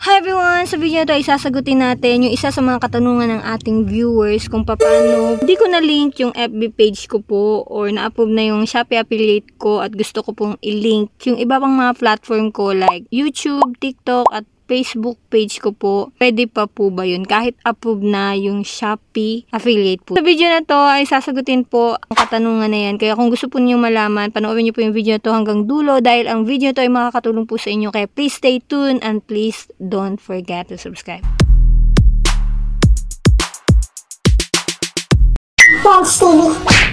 Hi everyone! Sa video ito ay sasagutin natin yung isa sa mga katanungan ng ating viewers kung paano hindi ko na-link yung FB page ko po or na-approve na yung Shopee affiliate ko at gusto ko pong i-link yung iba pang mga platform ko like YouTube, TikTok at Facebook page ko po. Pwede pa po ba yun kahit approve na yung Shopee affiliate po? Sa video na to ay sasagutin po ang katanungan na yan. Kaya kung gusto po niyo malaman, panoorin niyo po yung video na to hanggang dulo dahil ang video na to ay makakatulong po sa inyo. Kaya please stay tuned and please don't forget to subscribe.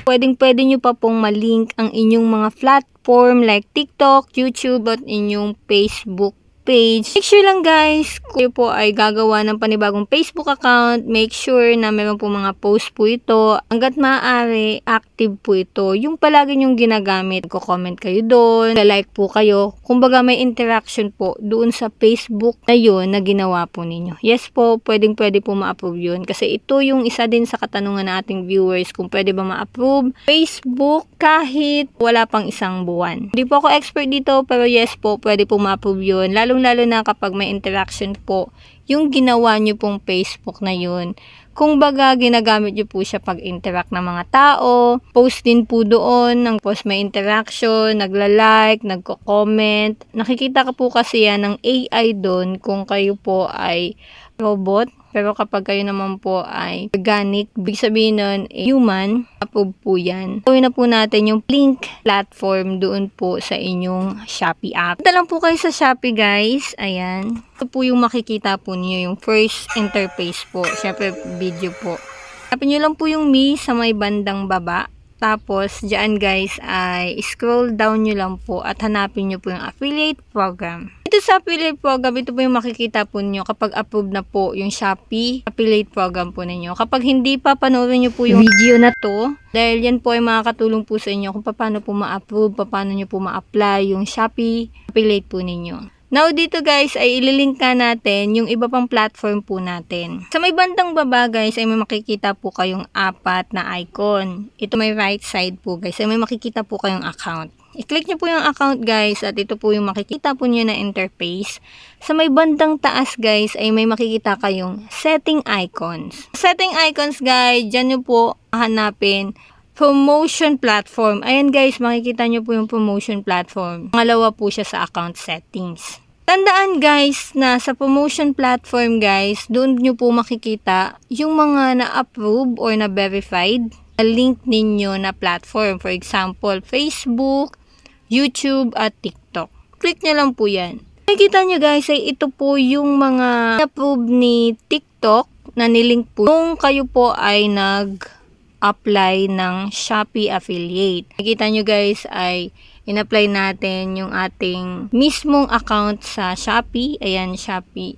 Pwede nyo pa pong malink ang inyong mga platform like TikTok, YouTube at inyong Facebook page. Make sure lang guys, kung kayo po ay gagawa ng panibagong Facebook account, make sure na meron po mga post po ito. Hanggat maaari, active po ito. Yung palagi nyong ginagamit, comment kayo doon, like po kayo. Kumbaga may interaction po doon sa Facebook na yun na ginawa po ninyo. Yes po, pwede po ma-approve yun. Kasi ito yung isa din sa katanungan ng ating viewers kung pwede ba ma-approve Facebook kahit wala pang isang buwan. Hindi po ako expert dito, pero yes po, pwede po ma-approve yun. Lalo na kapag may interaction po yung ginawa nyo pong Facebook na yun. Kung baga, ginagamit nyo po siya pag-interact ng mga tao, post din po doon, ng post may interaction, nagla-like, nagko-comment. Nakikita ka po kasi yan ng AI doon kung kayo po ay robot. Pero kapag kayo naman po ay organic, big sabihin nun, human, approve po yan. Gawin na po natin yung link platform doon po sa inyong Shopee app. Punta lang po kayo sa Shopee guys. Ayan. Ito po yung makikita po niyo yung first interface po. Siyempre video po. Hanapin nyo lang po yung me sa may bandang baba. Tapos, dyan guys ay scroll down nyo lang po at hanapin nyo po yung affiliate program. Ito sa affiliate program, ito po yung makikita po nyo kapag approve na po yung Shopee affiliate program po ninyo. Kapag hindi pa, panoorin nyo po yung video na to. Dahil yan po ay makakatulong po sa inyo kung paano po ma-approve, paano nyo po ma-apply yung Shopee affiliate po ninyo. Now, dito guys, ay ililink ka natin yung iba pang platform po natin. Sa may bandang baba guys, ay may makikita po kayong apat na icon. Ito may right side po guys, ay may makikita po kayong account. I-click nyo po yung account guys, at ito po yung makikita po nyo na interface. Sa may bandang taas guys, ay may makikita kayong setting icons. Setting icons guys, dyan nyo po hanapin promotion platform. Ayan guys, makikita nyo po yung promotion platform. Pangalawa po siya sa account settings. Tandaan guys na sa promotion platform guys, doon nyo po makikita yung mga na-approve or na-verified na link ninyo na platform. For example, Facebook, YouTube at TikTok. Click nyo lang po yan. Makikita nyo guys ay ito po yung mga na-approve ni TikTok na nilink po kung kayo po ay nag-apply ng Shopee affiliate. Makikita nyo guys ay in-apply natin yung ating mismong account sa Shopee. Ayan, Shopee.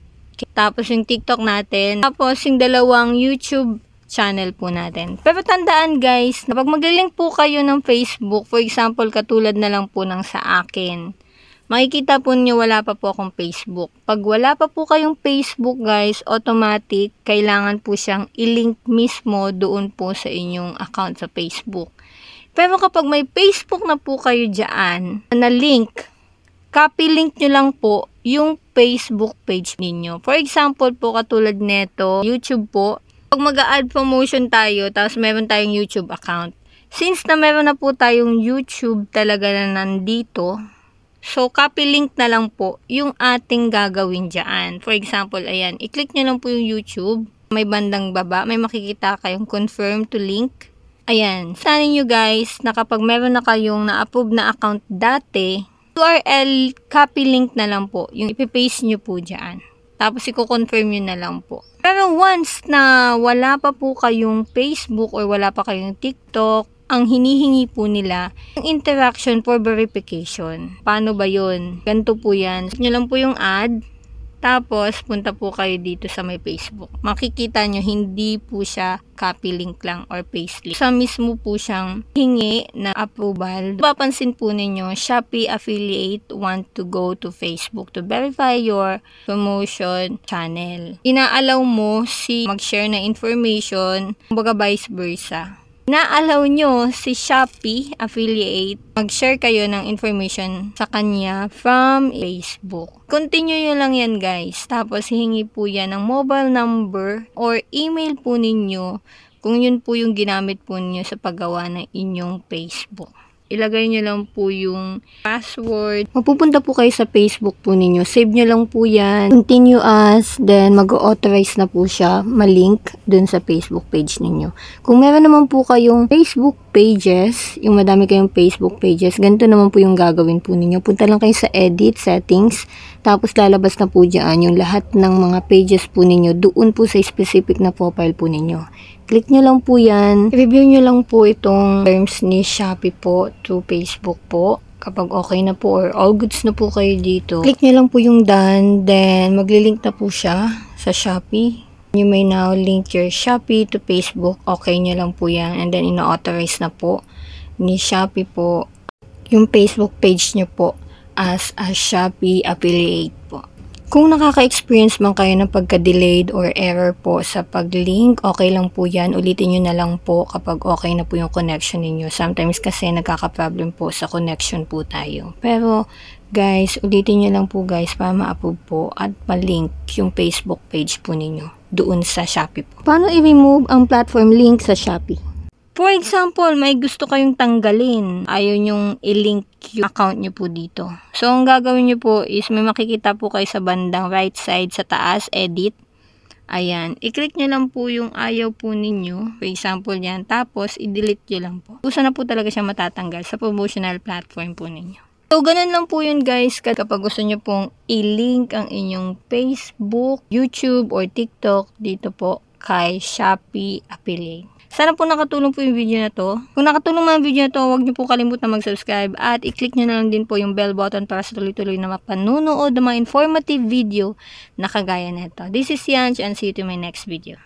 Tapos yung TikTok natin. Tapos yung dalawang YouTube channel po natin. Pero tandaan guys, na pag mag-link po kayo ng Facebook, for example, katulad na lang po ng sa akin, makikita po niyo wala pa po akong Facebook. Pag wala pa po kayong Facebook guys, automatic, kailangan po siyang i-link mismo doon po sa inyong account sa Facebook. Pero kapag may Facebook na po kayo dyan, na link, copy link nyo lang po yung Facebook page ninyo. For example po, katulad neto, YouTube po, pag mag-a-add promotion tayo, tapos meron tayong YouTube account. Since na meron na po tayong YouTube talaga na nandito, so copy link na lang po yung ating gagawin dyan. For example, ayan, i-click nyo lang po yung YouTube, may bandang baba, may makikita kayong confirm to link. Ayan, sanin nyo guys na kapag meron na kayong na-approve na account dati, URL copy link na lang po, yung ipipaste nyo po dyan. Tapos i-confirm nyo na lang po. Pero once na wala pa po kayong Facebook or wala pa kayong TikTok, ang hinihingi po nila yung interaction for verification. Paano ba yun? Ganito po yan. Nyo lang po yung ad. Tapos, punta po kayo dito sa may Facebook. Makikita nyo, hindi po siya copy link lang or paste link. Sa mismo po siyang hingi na approval. Papansin po ninyo, Shopee affiliate want to go to Facebook to verify your promotion channel. Inaalaw mo si mag-share na information, kumbaga vice versa. na-allow nyo si Shopee affiliate, mag-share kayo ng information sa kanya from Facebook. Continue nyo lang yan guys. Tapos hihingi po yan ng mobile number or email po ninyo kung yun po yung ginamit po ninyo sa paggawa ng inyong Facebook. Ilagay nyo lang po yung password. Mapupunta po kayo sa Facebook po ninyo. Save nyo lang po yan. Continue as, then mag-authorize na po siya, malink dun sa Facebook page ninyo. Kung meron naman po kayong Facebook pages, yung madami kayong Facebook pages, ganito naman po yung gagawin po ninyo. Punta lang kayo sa edit, settings, tapos lalabas na po dyan yung lahat ng mga pages po ninyo doon po sa specific na profile po ninyo. Click nyo lang po yan. Review nyo lang po itong terms ni Shopee po to Facebook po. Kapag okay na po or all goods na po kayo dito, click nyo lang po yung done. Then, maglilink na po siya sa Shopee. You may now link your Shopee to Facebook. Okay nyo lang po yan. And then, ina-authorize na po ni Shopee po yung Facebook page nyo po as a Shopee affiliate po. Kung nakaka-experience man kayo ng pagka-delayed or error po sa pag-link, okay lang po yan. Ulitin nyo na lang po kapag okay na po yung connection ninyo. Sometimes kasi nagkaka-problem po sa connection po tayo. Pero guys, ulitin nyo lang po guys para ma-approve po at ma-link yung Facebook page po ninyo doon sa Shopee po. Paano i-remove ang platform link sa Shopee? For example, may gusto kayong tanggalin. Ayaw nyong i-link yung account nyo po dito. So, ang gagawin nyo po is may makikita po kayo sa bandang right side sa taas, edit. Ayan. I-click nyo lang po yung ayaw po ninyo. For example yan. Tapos, i-delete nyo lang po. Usa na po talaga siya matatanggal sa promotional platform po ninyo. So, ganun lang po yun guys. Kapag gusto nyo pong i-link ang inyong Facebook, YouTube, or TikTok dito po kay Shopee Affiliate. Sana po nakatulong po yung video na to. Kung nakatulong man ang video na to, huwag niyo po kalimutan mag-subscribe at i-click nyo na lang din po yung bell button para sa tuloy-tuloy na mapanunood ng mga informative video na kagaya nito. This is Yanch and see you to my next video.